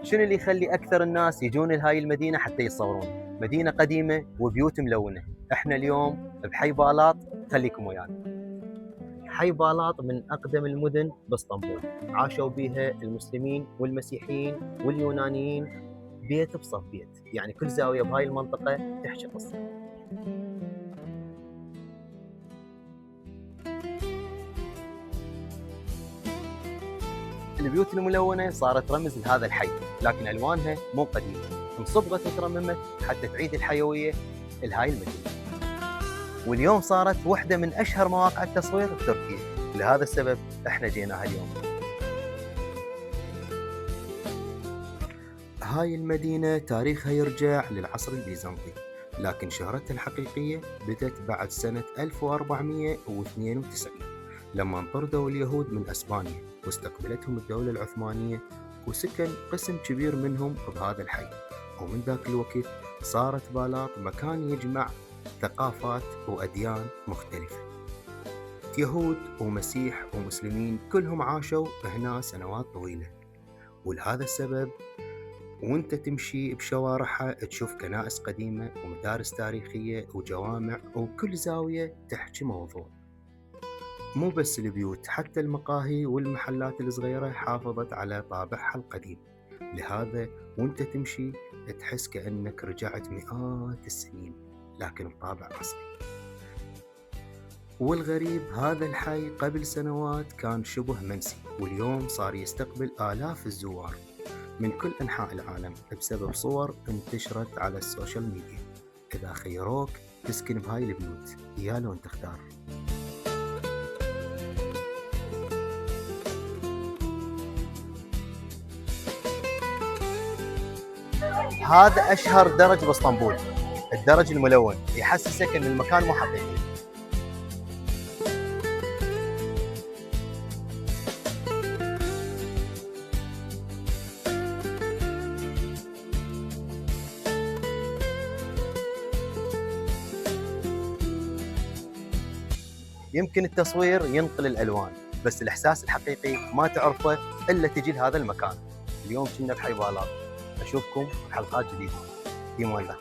شنو اللي يخلي أكثر الناس يجون لهاي المدينة حتى يتصورون؟ مدينة قديمة وبيوت ملونة. احنا اليوم بحي بالاط، خليكم ويانا. حي بالاط من أقدم المدن باسطنبول، عاشوا بيها المسلمين والمسيحيين واليونانيين بيت بصف بيت، يعني كل زاوية بهاي المنطقة تحكي قصة. البيوت الملونة صارت رمز لهذا الحي، لكن ألوانها مو قديمة، انصبغت وترممت حتى تعيد الحيوية لهاي المدينة. واليوم صارت واحدة من أشهر مواقع التصوير بتركيا، لهذا السبب احنا جيناها اليوم. هاي المدينة تاريخها يرجع للعصر البيزنطي، لكن شهرتها الحقيقية بدأت بعد سنة 1492 لما انطردوا اليهود من أسبانيا واستقبلتهم الدولة العثمانية، وسكن قسم كبير منهم بهذا الحي. ومن ذاك الوقت صارت بالاط مكان يجمع ثقافات وأديان مختلفة، يهود ومسيح ومسلمين كلهم عاشوا هنا سنوات طويلة. ولهذا السبب وانت تمشي بشوارعها تشوف كنائس قديمة ومدارس تاريخية وجوامع، وكل زاوية تحكي موضوع. مو بس البيوت، حتى المقاهي والمحلات الصغيرة حافظت على طابعها القديم. لهذا وانت تمشي تحس كأنك رجعت مئات السنين، لكن بطابع عصري. والغريب هذا الحي قبل سنوات كان شبه منسي، واليوم صار يستقبل آلاف الزوار من كل أنحاء العالم بسبب صور انتشرت على السوشيال ميديا. إذا خيروك تسكن بهاي البيوت، يا لون تختار؟ هذا أشهر درج باسطنبول، الدرج الملون، يحسسك أن المكان مو حقيقي. يمكن التصوير ينقل الألوان، بس الإحساس الحقيقي ما تعرفه إلا تجي لهذا المكان. اليوم كنا بحي بالاط، أشوفكم بحلقات جديدة. في أمان الله.